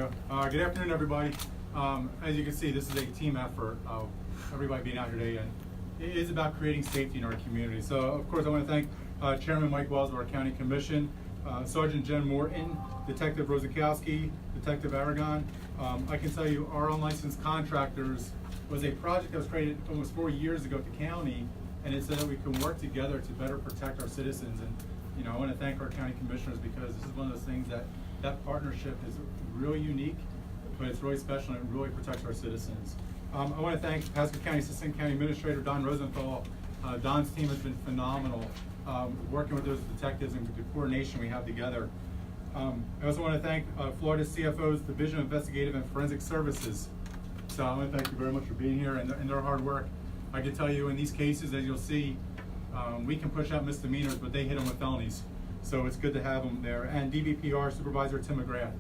go. Good afternoon, everybody. As you can see, this is a team effort of everybody being out here today, and it is about creating safety in our community. So, of course, I want to thank Chairman Mike Wells of our County Commission, Sergeant Jen Morton, Detective Rosakowski, Detective Aragon. I can tell you our unlicensed contractors was a project that was created almost 4 years ago at the county, and it's so that we can work together to better protect our citizens. And I want to thank our county commissioners, because this is one of those things that partnership is really unique, but it's really special and it really protects our citizens. I want to thank Pasco County Assistant County Administrator Don Rosenthal. Don's team has been phenomenal, working with those detectives and the coordination we have together. I also want to thank Florida CFO's Division of Investigative and Forensic Services. So I want to thank you very much for being here and their hard work. I can tell you in these cases, as you'll see, we can push out misdemeanors, but they hit them with felonies. So it's good to have them there. And DVPR Supervisor Tim McGrath,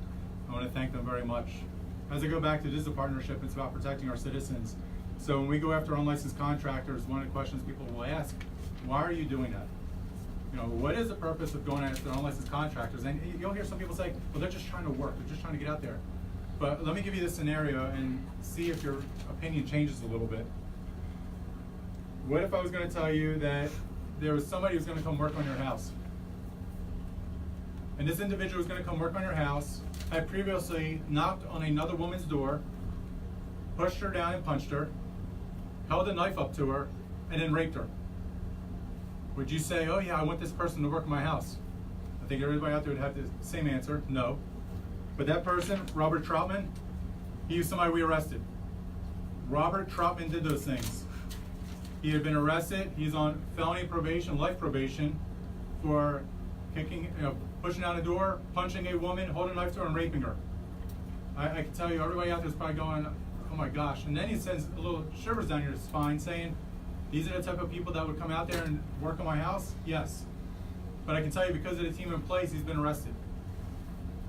I want to thank them very much. As I go back to this is a partnership, it's about protecting our citizens. So when we go after unlicensed contractors, one of the questions people will ask, why are you doing that? What is the purpose of going after unlicensed contractors? And you'll hear some people say, well, they're just trying to work, they're just trying to get out there. But let me give you this scenario and see if your opinion changes a little bit. What if I was going to tell you that there was somebody who's going to come work on your house? And this individual who's going to come work on your house had previously knocked on another woman's door, pushed her down and punched her, held a knife up to her, and then raped her. Would you say, oh yeah, I want this person to work in my house? I think everybody out there would have the same answer, no. But that person, Robert Troutman, he was somebody we arrested. Robert Troutman did those things. He had been arrested. He's on felony probation, life probation, for kicking, pushing down a door, punching a woman, holding a knife to her, and raping her. I can tell you, everybody out there is probably going, oh my gosh. And then he sends a little shivers down your spine saying, these are the type of people that would come out there and work on my house? Yes. But I can tell you, because of the team in place, he's been arrested.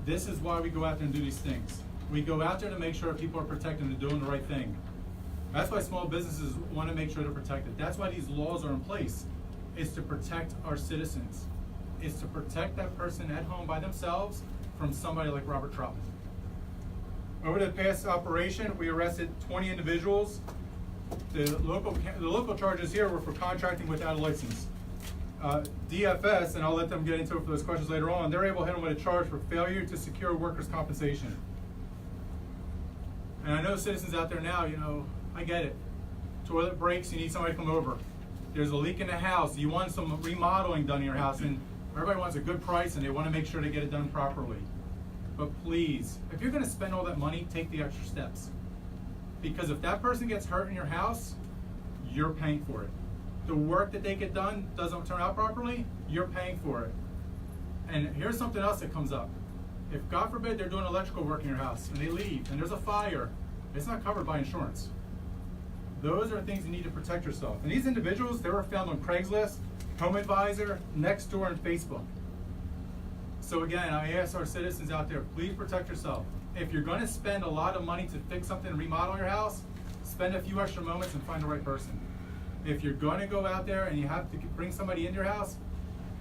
This is why we go out there and do these things. We go out there to make sure people are protected and doing the right thing. That's why small businesses want to make sure they're protected. That's why these laws are in place. It's to protect our citizens. It's to protect that person at home by themselves from somebody like Robert Troutman. Over the past operation, we arrested 20 individuals. The local charges here were for contracting without a license. DFS, and I'll let them get into it for those questions later on, they're able to hit them with a charge for failure to secure workers' compensation. And I know citizens out there now, I get it. Toilet breaks, you need somebody to come over. There's a leak in the house, you want some remodeling done in your house, and everybody wants a good price and they want to make sure they get it done properly. But please, if you're going to spend all that money, take the extra steps. Because if that person gets hurt in your house, you're paying for it. The work that they get done doesn't turn out properly, you're paying for it. And here's something else that comes up. If, God forbid, they're doing electrical work in your house and they leave and there's a fire, it's not covered by insurance. Those are things you need to protect yourself. And these individuals, they were found on Craigslist, Home Advisor, Nextdoor, and Facebook. So again, I ask our citizens out there, please protect yourself. If you're going to spend a lot of money to fix something and remodel your house, spend a few extra moments and find the right person. If you're going to go out there and you have to bring somebody into your house,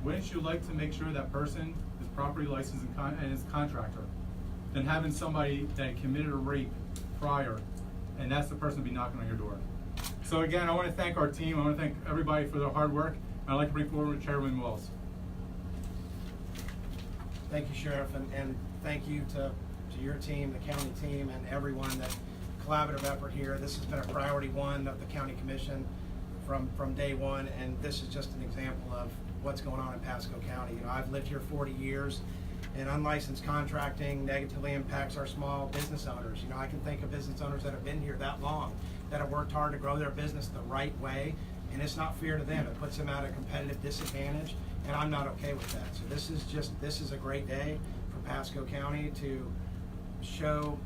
wouldn't you like to make sure that person is properly licensed and is a contractor than having somebody that committed a rape prior, and that's the person to be knocking on your door. So again, I want to thank our team. I want to thank everybody for their hard work. I'd like to bring forward Chairman Wells. Thank you, Sheriff, and thank you to your team, the county team, and everyone. That collaborative effort here. This has been a priority one of the County Commission from day one, and this is just an example of what's going on in Pasco County. I've lived here 40 years, and unlicensed contracting negatively impacts our small business owners. I can think of business owners that have been here that long, that have worked hard to grow their business the right way, and it's not fair to them. It puts them at a competitive disadvantage, and I'm not okay with that. So this is a great day for Pasco County to show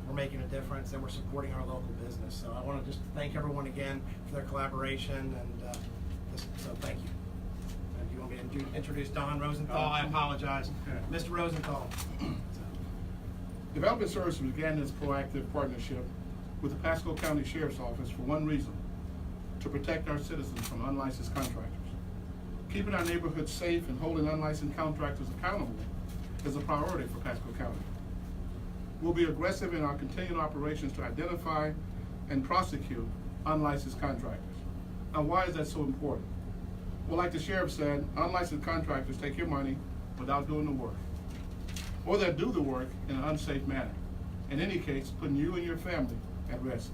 we're making a difference and we're supporting our local business. So I want to just thank everyone again for their collaboration, and so thank you. If you want me to introduce Don Rosenthal, I apologize. Mr. Rosenthal. Development Services began this proactive partnership with the Pasco County Sheriff's Office for one reason: to protect our citizens from unlicensed contractors. Keeping our neighborhoods safe and holding unlicensed contractors accountable is a priority for Pasco County. We'll be aggressive in our continuing operations to identify and prosecute unlicensed contractors. Now, why is that so important? Well, like the sheriff said, unlicensed contractors take your money without doing the work, or they do the work in an unsafe manner. In any case, putting you and your family at risk.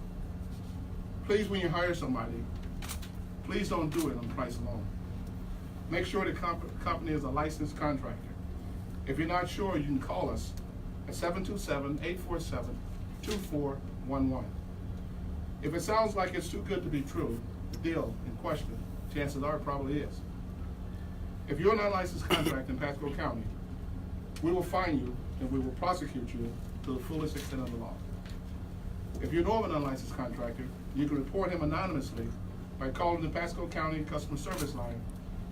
Please, when you hire somebody, please don't do it on price alone. Make sure the company is a licensed contractor. If you're not sure, you can call us at 727-847-2411. If it sounds like it's too good to be true, the deal in question, chances are it probably is. If you're an unlicensed contractor in Pasco County, we will fine you and we will prosecute you to the fullest extent of the law. If you know of an unlicensed contractor, you can report him anonymously by calling the Pasco County Customer Service line,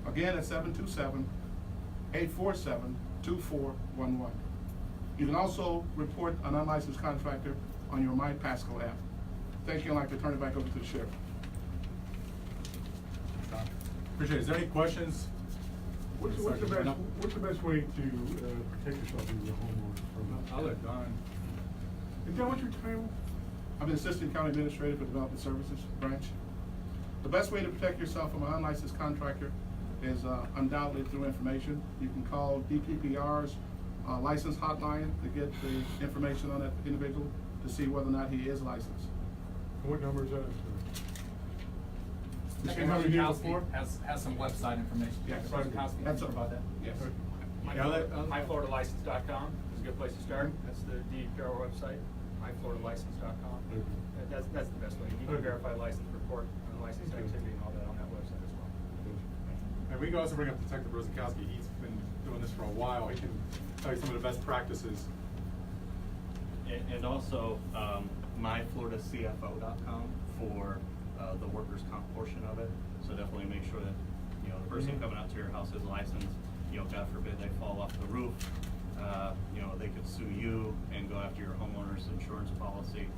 again at 727-847-2411. You can also report an unlicensed contractor on your My Pasco app. Thank you, and I'd like to turn it back over to the sheriff. Appreciate it. Is there any questions? What's the best way to protect yourself as a homeowner from? I'll let Don. Is that what your title? I'm an assistant county administrator for Development Services branch. The best way to protect yourself from an unlicensed contractor is undoubtedly through information. You can call DPPR's license hotline to get the information on that individual to see whether or not he is licensed. What number is that? The Mr. same number you did Rosankowski before? has some website information. Yes. Mr. Rosankowski, That's can you provide that? Yes. Yeah, I'll let- MyFloridaLicense.com is a good place to start. That's the DPR website, MyFloridaLicense.com. That's the best way. You can verify license, report unlicensed activity and all that on that website as well. And we can also bring up Detective Rosankowski. He's been doing this for a while. He can tell you some of the best practices. And also, myfloridacfo.com for the workers' comp portion of it. So definitely make sure that, you know, the person coming out to your house is licensed. You know, God forbid they fall off the roof. You know, they could sue you and go after your homeowner's insurance policy.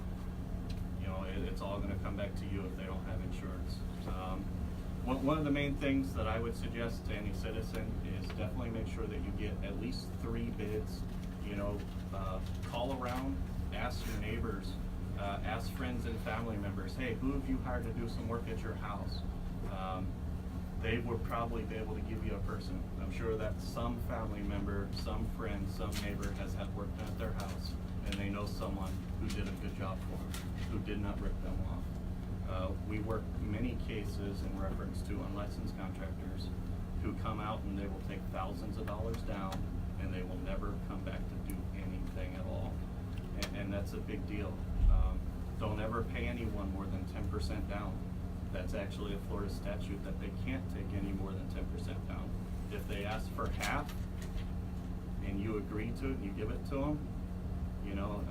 You know, it's all gonna come back to you if they don't have insurance. One of the main things that I would suggest to any citizen is definitely make sure that you get at least 3 bids. You know, call around, ask your neighbors, ask friends and family members, hey, who have you hired to do some work at your house? They would probably be able to give you a person. I'm sure that some family member, some friend, some neighbor has had work done at their house, and they know someone who did a good job for them, who did not rip them off. We work many cases in reference to unlicensed contractors who come out and they will take thousands of dollars down, and they will never come back to do anything at all. And that's a big deal. Don't ever pay anyone more than 10% down. That's actually a Florida statute that they can't take any more than 10% down. If they ask for half and you agree to it and you give it to them, you know,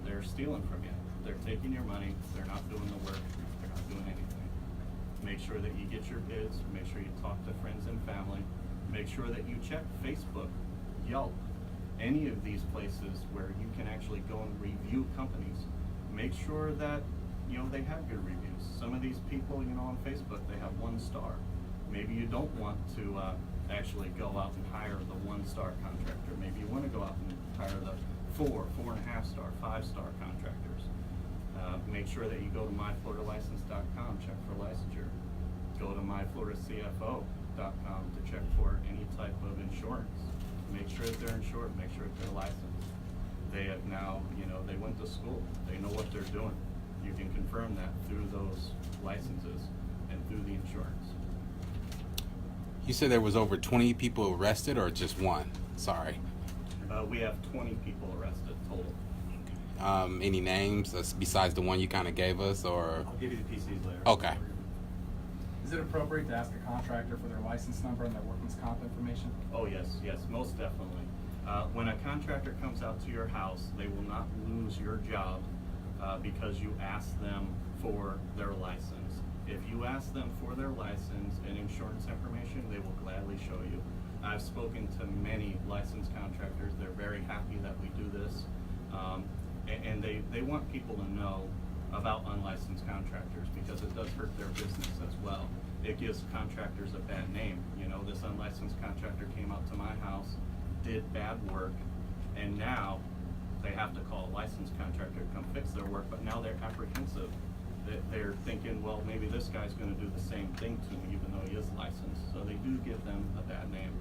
they're stealing from you. They're taking your money. They're not doing the work. They're not doing anything. Make sure that you get your bids. Make sure you talk to friends and family. Make sure that you check Facebook, Yelp, any of these places where you can actually go and review companies. Make sure that, you know, they have good reviews. Some of these people, you know, on Facebook, they have 1 star. Maybe you don't want to actually go out and hire the 1-star contractor. Maybe you want to go out and hire the 4.5 star, 5-star contractors. Make sure that you go to myfloridalicense.com, check for licensure. Go to myfloridacfo.com to check for any type of insurance. Make sure that they're insured, make sure that they're licensed. They have now, you know, they went to school. They know what they're doing. You can confirm that through those licenses and through the insurance. You said there was over 20 people arrested, or just one? Sorry. We have 20 people arrested total. Any names besides the one you kind of gave us, or? I'll give you the PCs later. Okay. Is it appropriate to ask a contractor for their license number and their workman's comp information? Oh, yes, most definitely. When a contractor comes out to your house, they will not lose your job because you ask them for their license. If you ask them for their license and insurance information, they will gladly show you. I've spoken to many licensed contractors. They're very happy that we do this. And they want people to know about unlicensed contractors because it does hurt their business as well. It gives contractors a bad name. You know, this unlicensed contractor came out to my house, did bad work, and now they have to call a licensed contractor to come fix their work, but now they're apprehensive. They're thinking, well, maybe this guy's gonna do the same thing to me, even though he is licensed, so they do give them a bad name.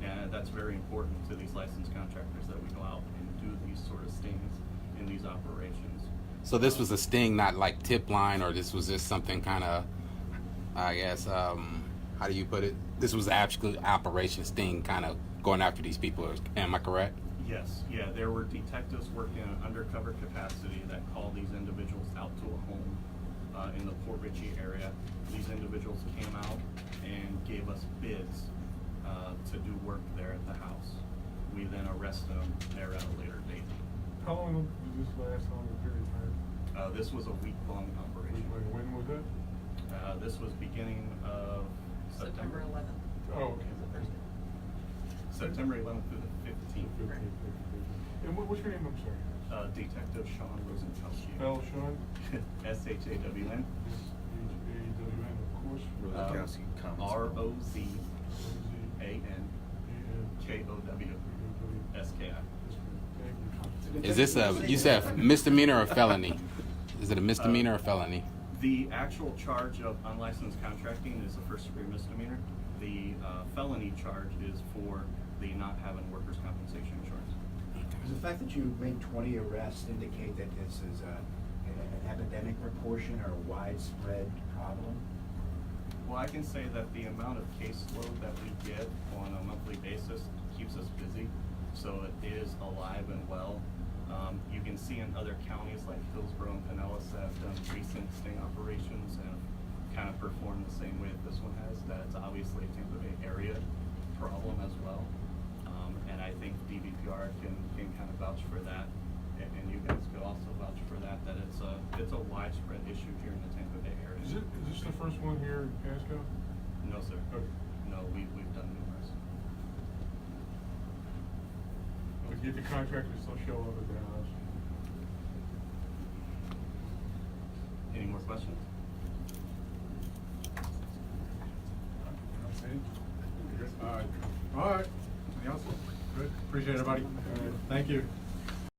And that's very important to these licensed contractors, that we go out and do these sort of stings in these operations. So this was a sting, not like tip line, or this was just something kind of, I guess, how do you put it? This was actually Operation Sting, kind of going after these people. Am I correct? Yes, yeah, there were detectives working in an undercover capacity that called these individuals out to a home in the Port Richey area. These individuals came out and gave us bids to do work there at the house. We then arrested them there at a later date. How long did this last? How long a period of time? This was a week-long operation. When was that? This was beginning of September 11th. Oh, okay. Is the first day. September 11th through the 15th. And what's your name? I'm sorry. Detective Sean Rosenkowski. Spell Sean. S-H-A-W-N. S-H-A-W-N, of course. Rosenkowski, comments. R-O-Z-A-N-K-O-W-S-K-I. Thank you. Is this you said misdemeanor or felony? Is it a misdemeanor or felony? The actual charge of unlicensed contracting is a first-degree misdemeanor. The felony charge is for the not having workers' compensation insurance. Does the fact that you made 20 arrests indicate that this is an epidemic proportion or a widespread problem? Well, I can say that the amount of caseload that we get on a monthly basis keeps us busy, so it is alive and well. You can see in other counties like Hillsborough and Pinellas that have done recent sting operations and kind of performed the same way that this one has, that it's obviously a Tampa Bay area problem as well. And I think DVPR can kind of vouch for that, and you guys could also vouch for that, that it's a widespread issue here in the Tampa Bay area. Is this the first one here in Pasco? No, sir. Okay. No, we've done numerous. But yet the contractors still show up at the house. Any more questions? All right. Anything else? Good. Appreciate it, everybody. Thank you.